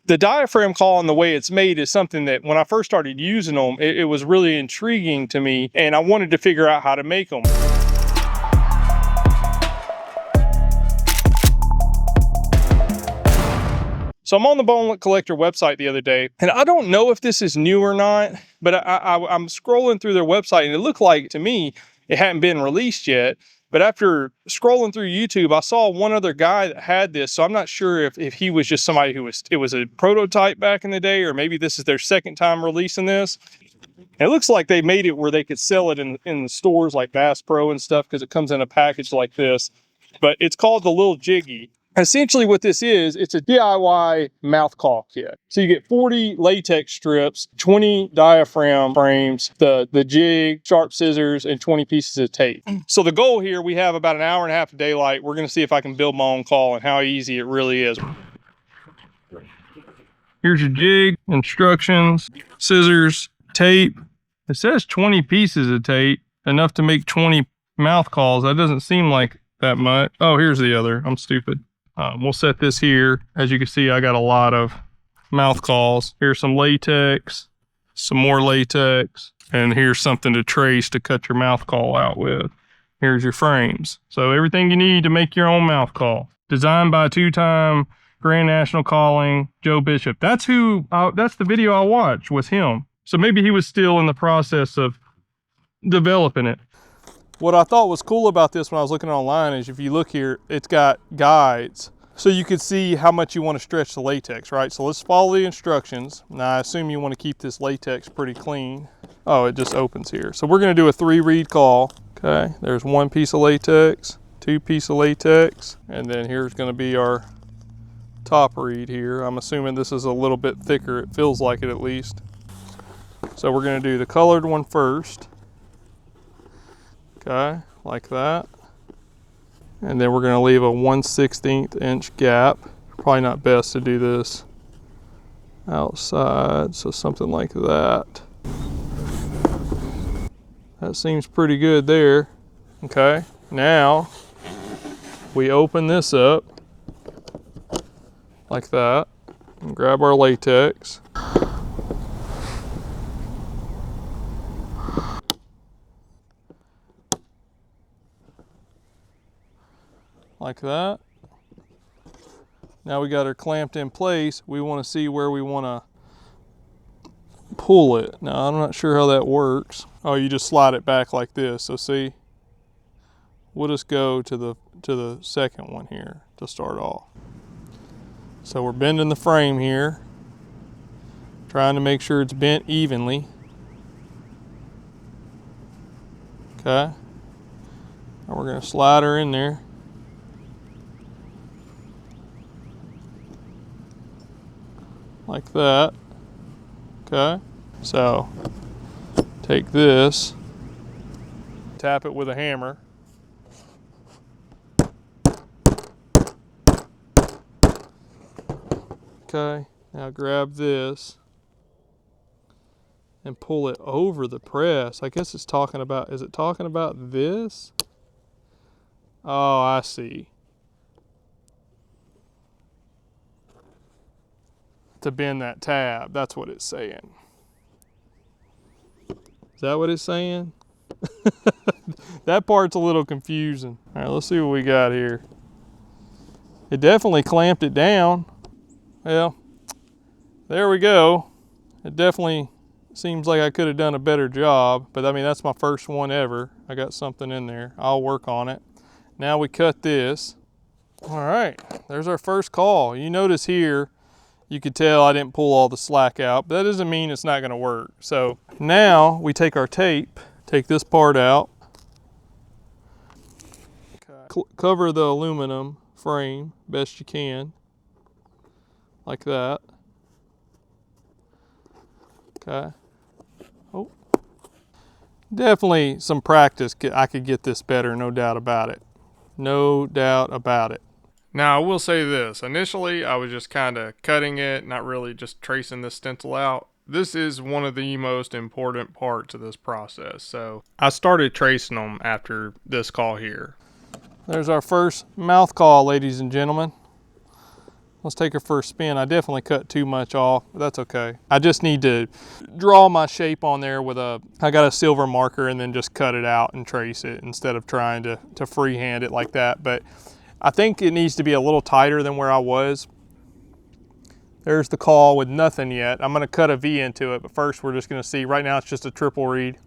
The diaphragm call and the way it's made is something that when I first started using them, it was really intriguing to me, and I wanted to figure out how to make them. So I'm on the Bone Collector website the other day, and I don't know if this is new or not, but I'm scrolling through their website, and it looked like, to me, it hadn't been released yet. But after scrolling through YouTube, I saw one other guy that had this, so I'm not sure if he was just somebody who it was a prototype back in the day, or maybe this is their second time releasing this. And it looks like they made it where they could sell it in the stores like Bass Pro and stuff, because it comes in a package like this. But it's called the Lil Jiggy. Essentially what this is, it's a DIY mouth call kit. So you get 40 latex strips, 20 diaphragm frames, the jig, sharp scissors, and 20 pieces of tape. So the goal here, we have about an hour and a half of daylight. We're gonna see if I can build my own call and how easy it really is. Here's your jig, instructions, scissors, tape. It says 20 pieces of tape, enough to make 20 mouth calls. That doesn't seem like that much. Oh, here's the other, I'm stupid. We'll set this here. As you can see, I got a lot of mouth calls. Here's some latex, some more latex, and here's something to trace to cut your mouth call out with. Here's your frames. So everything you need to make your own mouth call. Designed by two-time Grand National Calling, Joe Bishop. That's the video I watched, was him. So maybe he was still in the process of developing it. What I thought was cool about this when I was looking online is, if you look here, it's got guides. So you can see how much you want to stretch the latex, right? So let's follow the instructions. Now I assume you want to keep this latex pretty clean. Oh, it just opens here. So we're going to do a 3-reed call. Okay, there's 1 piece of latex, 2 pieces of latex, and then here's going to be our top reed here. I'm assuming this is a little bit thicker. It feels like it, at least. So we're going to do the colored one first. Okay, like that. And then we're going to leave a 1/16 inch gap. Probably not best to do this outside, so something like that. That seems pretty good there. Okay, now we open this up like that and grab our latex. Like that. Now we got her clamped in place. We want to see where we want to pull it. Now I'm not sure how that works. Oh, you just slide it back like this. So see, we'll just go to the second one here to start off. So we're bending the frame here, trying to make sure it's bent evenly. Okay. And we're going to slide her in there. Like that. Okay, so take this, tap it with a hammer. Okay, now grab this and pull it over the press. I guess it's talking about, is it talking about this? Oh, I see. To bend that tab, that's what it's saying. Is that what it's saying? That part's a little confusing. All right, let's see what we got here. It definitely clamped it down. Well, there we go. It definitely seems like I could have done a better job, but I mean, that's my first one ever. I got something in there. I'll work on it. Now we cut this. All right, there's our first call. You notice here, you could tell I didn't pull all the slack out, but that doesn't mean it's not gonna work. So now we take our tape, take this part out, cover the aluminum frame best you can, like that. Okay. Oh, definitely some practice, I could get this better, no doubt about it. No doubt about it. Now, I will say this. Initially, I was just kind of cutting it, not really just tracing the stencil out. This is one of the most important parts of this process. So I started tracing them after this call here. There's our first mouth call, ladies and gentlemen. Let's take her for a spin. I definitely cut too much off, but that's okay. I just need to draw my shape on there with I got a silver marker and then just cut it out and trace it instead of trying to freehand it like that. But I think it needs to be a little tighter than where I was. There's the call with nothing yet. I'm gonna cut a V into it, but first we're just gonna see. Right now it's just a triple reed.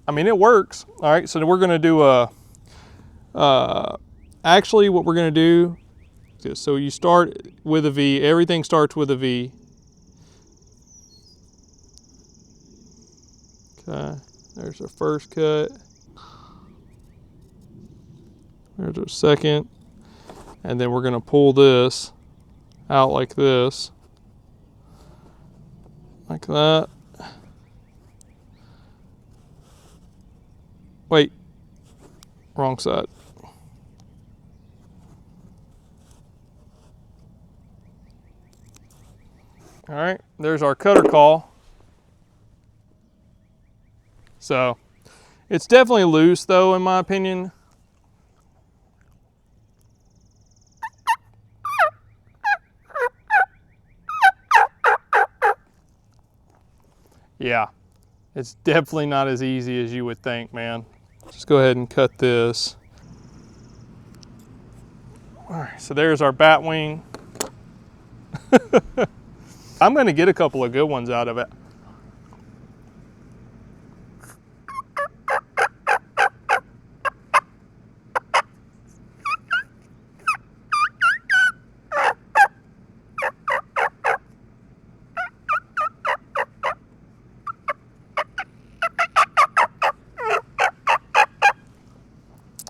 I mean, it works. All right, so we're gonna do actually what we're gonna do, so you start with a V, everything starts with a V. Okay, there's our first cut. There's our second. And then we're gonna pull this out like this. Like that. Wait, wrong side. All right, there's our cutter call. So it's definitely loose though, in my opinion. Yeah, it's definitely not as easy as you would think, man. Just go ahead and cut this. All right, so there's our bat wing. I'm gonna get a couple of good ones out of it.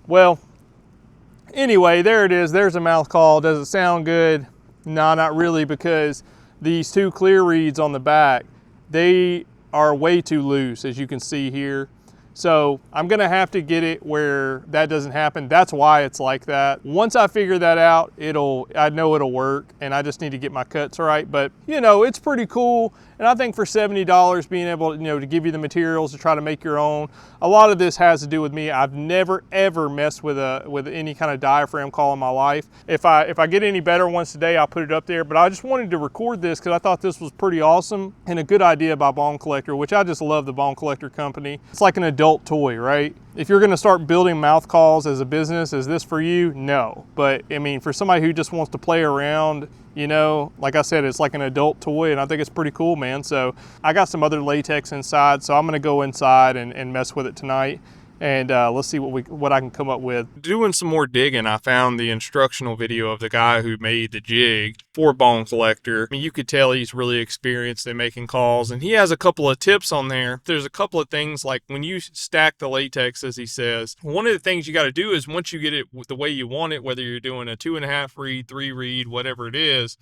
Well, anyway, there it is. There's a mouth call. Does it sound good? No, not really, because these two clear reeds on the back, they are way too loose, as you can see here. So I'm gonna have to get it where that doesn't happen. That's why it's like that. Once I figure that out, I know it'll work, and I just need to get my cuts right. But you know, it's pretty cool. And I think for $70, being able, to give you the materials to try to make your own. A lot of this has to do with me. I've never ever messed with any kind of diaphragm call in my life. If I get any better ones today, I'll put it up there. But I just wanted to record this because I thought this was pretty awesome and a good idea by Bone Collector, which I just love the Bone Collector company. It's like an adult toy, right? If you're gonna start building mouth calls as a business, is this for you? No. But I mean, for somebody who just wants to play around, like I said, it's like an adult toy, and I think it's pretty cool, man. So I got some other latex inside, so I'm gonna go inside and mess with it tonight. And let's see what I can come up with. Doing some more digging, I found the instructional video of the guy who made the jig for Bone Collector. I mean, you could tell he's really experienced in making calls, and he has a couple of tips on there. There's a couple of things, like when you stack the latex, as he says, one of the things you got to do is, once you get it the way you want it, whether you're doing a 2.5 reed, 3 reed, whatever it is,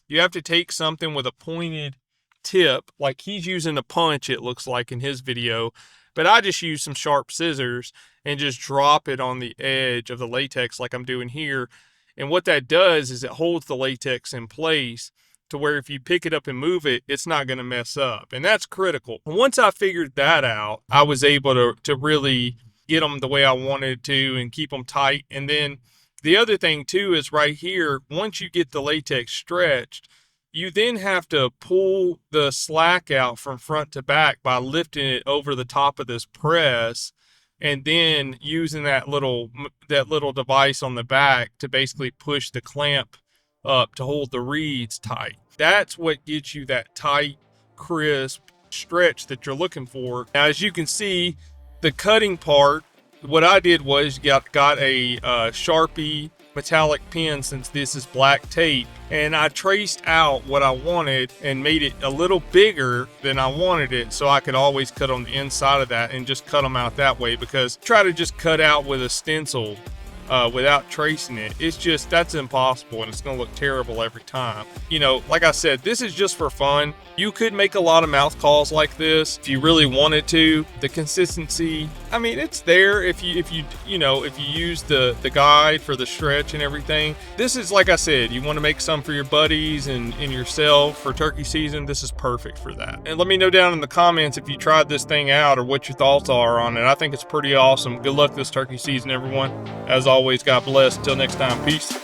you have to take something with a pointed tip, like he's using a punch, it looks like in his video. But I just use some sharp scissors and just drop it on the edge of the latex like I'm doing here. And what that does is it holds the latex in place to where if you pick it up and move it, it's not going to mess up. And that's critical. And once I figured that out, I was able to really get them the way I wanted to and keep them tight. And then the other thing too is right here, once you get the latex stretched, you then have to pull the slack out from front to back by lifting it over the top of this press, and then using that little device on the back to basically push the clamp up to hold the reeds tight. That's what gives you that tight, crisp stretch that you're looking for. Now, as you can see, the cutting part, what I did was got a Sharpie metallic pen, since this is black tape, and I traced out what I wanted and made it a little bigger than I wanted it, so I could always cut on the inside of that and just cut them out that way. Because try to just cut out with a stencil, without tracing it. It's just, that's impossible, and it's gonna look terrible every time. You know, like I said, this is just for fun. You could make a lot of mouth calls like this if you really wanted to. The consistency, I mean, it's there if you use the guide for the stretch and everything. This is, like I said, you want to make some for your buddies and yourself for turkey season. This is perfect for that. And let me know down in the comments if you tried this thing out or what your thoughts are on it. I think it's pretty awesome. Good luck this turkey season, everyone. As always, God bless. Until next time, peace.